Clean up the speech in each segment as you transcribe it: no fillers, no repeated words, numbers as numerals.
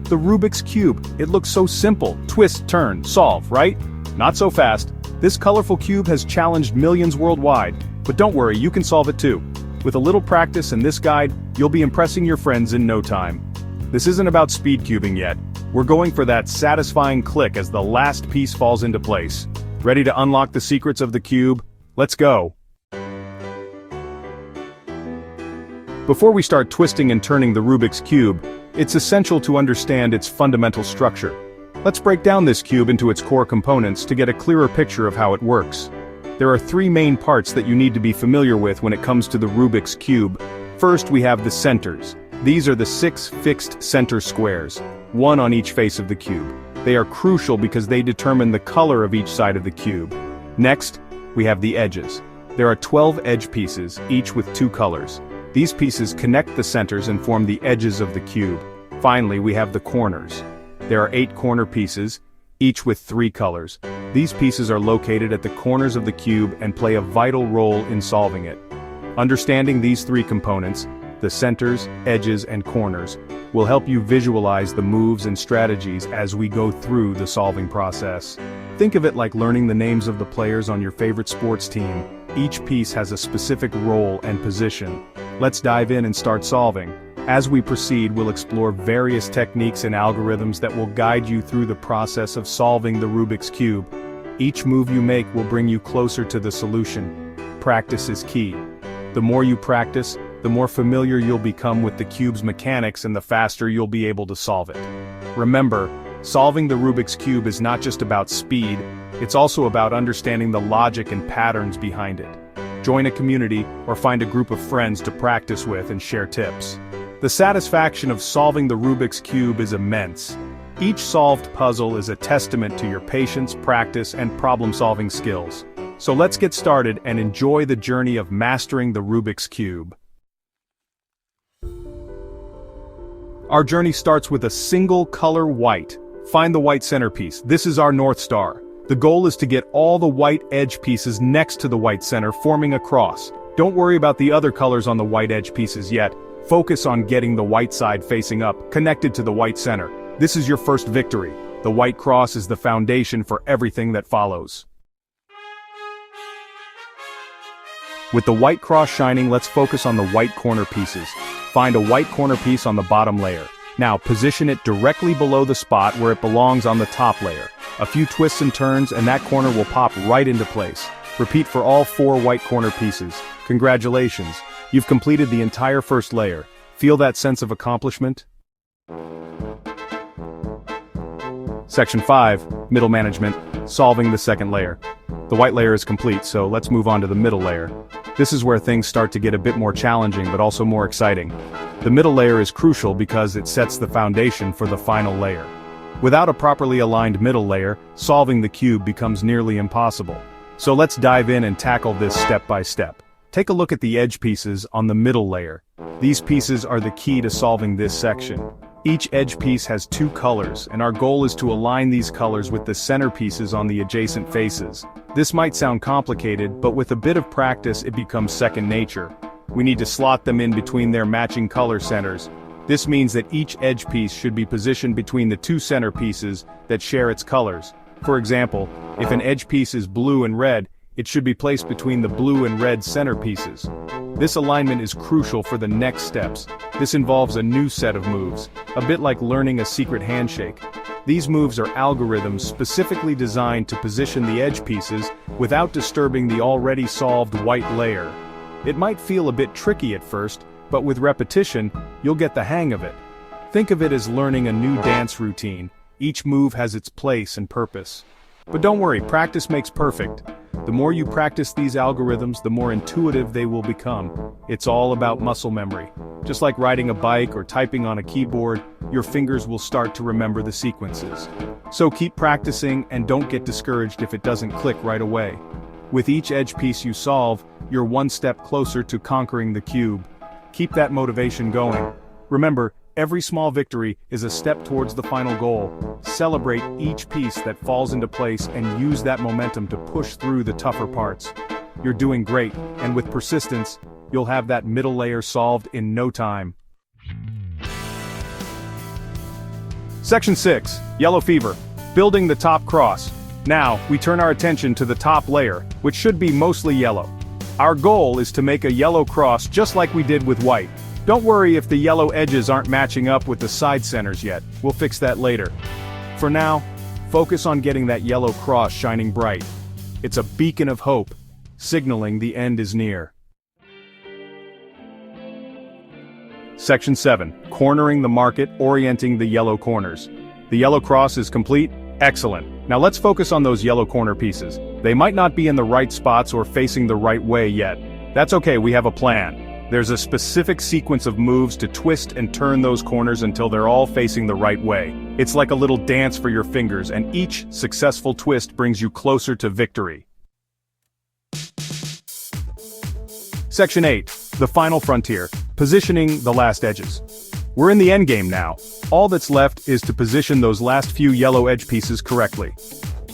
The Rubik's Cube. It looks so simple. Twist, turn, solve, right? Not so fast. This colorful cube has challenged millions worldwide. But don't worry, you can solve it too. With a little practice and this guide, you'll be impressing your friends in no time. This isn't about speed cubing yet. We're going for that satisfying click as the last piece falls into place. Ready to unlock the secrets of the cube? Let's go! Before we start twisting and turning the Rubik's Cube, it's essential to understand its fundamental structure. Let's break down this cube into its core components to get a clearer picture of how it works. There are three main parts that you need to be familiar with when it comes to the Rubik's Cube. First, we have the centers. These are the 6 fixed center squares, one on each face of the cube. They are crucial because they determine the color of each side of the cube. Next, we have the edges. There are 12 edge pieces, each with 2 colors. These pieces connect the centers and form the edges of the cube. Finally, we have the corners. There are 8 corner pieces, each with 3 colors. These pieces are located at the corners of the cube and play a vital role in solving it. Understanding these 3 components, the centers, edges, and corners, will help you visualize the moves and strategies as we go through the solving process. Think of it like learning the names of the players on your favorite sports team. Each piece has a specific role and position. Let's dive in and start solving. As we proceed, we'll explore various techniques and algorithms that will guide you through the process of solving the Rubik's Cube. Each move you make will bring you closer to the solution. Practice is key. The more you practice, the more familiar you'll become with the cube's mechanics and the faster you'll be able to solve it. Remember, solving the Rubik's Cube is not just about speed, it's also about understanding the logic and patterns behind it. Join a community or find a group of friends to practice with and share tips. The satisfaction of solving the Rubik's Cube is immense. Each solved puzzle is a testament to your patience, practice, and problem-solving skills. So let's get started and enjoy the journey of mastering the Rubik's Cube. Our journey starts with a single color white. Find the white centerpiece. This is our North Star. The goal is to get all the white edge pieces next to the white center, forming a cross. Don't worry about the other colors on the white edge pieces yet. Focus on getting the white side facing up, connected to the white center. This is your first victory. The white cross is the foundation for everything that follows. With the white cross shining, let's focus on the white corner pieces. Find a white corner piece on the bottom layer. Now, position it directly below the spot where it belongs on the top layer. A few twists and turns and that corner will pop right into place. Repeat for all 4 white corner pieces. Congratulations, you've completed the entire first layer. Feel that sense of accomplishment? Section 5, Middle Management, solving the second layer. The white layer is complete, so let's move on to the middle layer. This is where things start to get a bit more challenging but also more exciting. The middle layer is crucial because it sets the foundation for the final layer. Without a properly aligned middle layer, solving the cube becomes nearly impossible. So let's dive in and tackle this step by step. Take a look at the edge pieces on the middle layer. These pieces are the key to solving this section. Each edge piece has 2 colors, and our goal is to align these colors with the center pieces on the adjacent faces. This might sound complicated, but with a bit of practice it becomes second nature. We need to slot them in between their matching color centers. This means that each edge piece should be positioned between the 2 center pieces that share its colors. For example, if an edge piece is blue and red, it should be placed between the blue and red center pieces. This alignment is crucial for the next steps. This involves a new set of moves, a bit like learning a secret handshake. These moves are algorithms specifically designed to position the edge pieces without disturbing the already solved white layer. It might feel a bit tricky at first, but with repetition, you'll get the hang of it. Think of it as learning a new dance routine. Each move has its place and purpose. But don't worry, practice makes perfect. The more you practice these algorithms, the more intuitive they will become. It's all about muscle memory. Just like riding a bike or typing on a keyboard, your fingers will start to remember the sequences. So keep practicing and don't get discouraged if it doesn't click right away. With each edge piece you solve, you're one step closer to conquering the cube. Keep that motivation going. Remember, every small victory is a step towards the final goal. Celebrate each piece that falls into place and use that momentum to push through the tougher parts. You're doing great, and with persistence, you'll have that middle layer solved in no time. Section 6, Yellow Fever. Building the top cross. Now, we turn our attention to the top layer, which should be mostly yellow. Our goal is to make a yellow cross just like we did with white. Don't worry if the yellow edges aren't matching up with the side centers yet, we'll fix that later. For now, focus on getting that yellow cross shining bright. It's a beacon of hope, signaling the end is near. Section 7, Cornering the market, orienting the yellow corners. The yellow cross is complete? Excellent. Now let's focus on those yellow corner pieces. They might not be in the right spots or facing the right way yet. That's okay, we have a plan. There's a specific sequence of moves to twist and turn those corners until they're all facing the right way. It's like a little dance for your fingers, and each successful twist brings you closer to victory. Section 8, the final frontier, positioning the last edges. We're in the endgame now. All that's left is to position those last few yellow edge pieces correctly.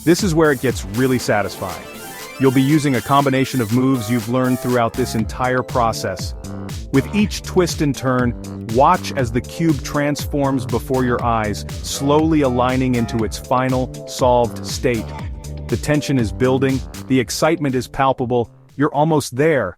This is where it gets really satisfying. You'll be using a combination of moves you've learned throughout this entire process. With each twist and turn, watch as the cube transforms before your eyes, slowly aligning into its final, solved state. The tension is building, the excitement is palpable, you're almost there.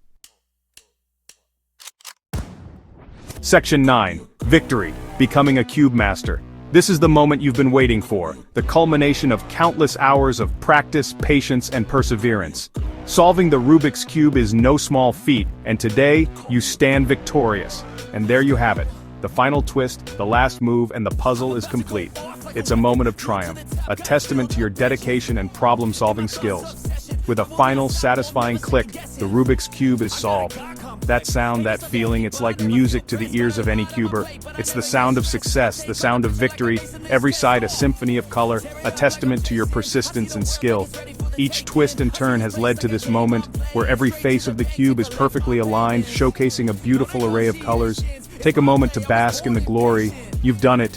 Section 9, Victory, becoming a cube master. This is the moment you've been waiting for, the culmination of countless hours of practice, patience, and perseverance. Solving the Rubik's Cube is no small feat, and today, you stand victorious. And there you have it. The final twist, the last move, and the puzzle is complete. It's a moment of triumph, a testament to your dedication and problem-solving skills. With a final, satisfying click, the Rubik's Cube is solved. That sound, that feeling, it's like music to the ears of any cuber. It's the sound of success, the sound of victory, every side a symphony of color, a testament to your persistence and skill. Each twist and turn has led to this moment, where every face of the cube is perfectly aligned, showcasing a beautiful array of colors. Take a moment to bask in the glory. You've done it.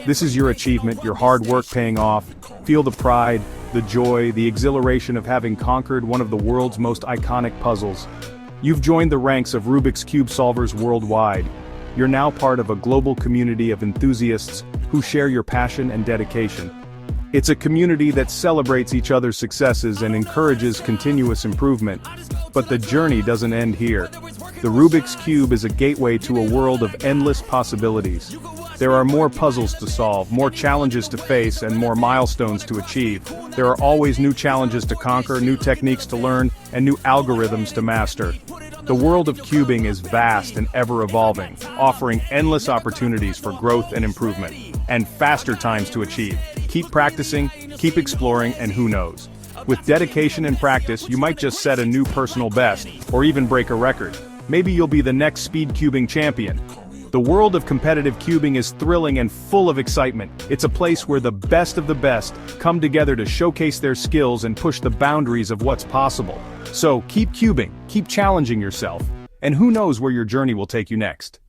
This is your achievement, your hard work paying off. Feel the pride, the joy, the exhilaration of having conquered one of the world's most iconic puzzles. You've joined the ranks of Rubik's Cube solvers worldwide. You're now part of a global community of enthusiasts who share your passion and dedication. It's a community that celebrates each other's successes and encourages continuous improvement. But the journey doesn't end here. The Rubik's Cube is a gateway to a world of endless possibilities. There are more puzzles to solve, more challenges to face, and more milestones to achieve. There are always new challenges to conquer, new techniques to learn, and new algorithms to master. The world of cubing is vast and ever-evolving, offering endless opportunities for growth and improvement, and faster times to achieve. Keep practicing, keep exploring, and who knows? With dedication and practice, you might just set a new personal best, or even break a record. Maybe you'll be the next speed cubing champion. The world of competitive cubing is thrilling and full of excitement. It's a place where the best of the best come together to showcase their skills and push the boundaries of what's possible. So keep cubing, keep challenging yourself, and who knows where your journey will take you next.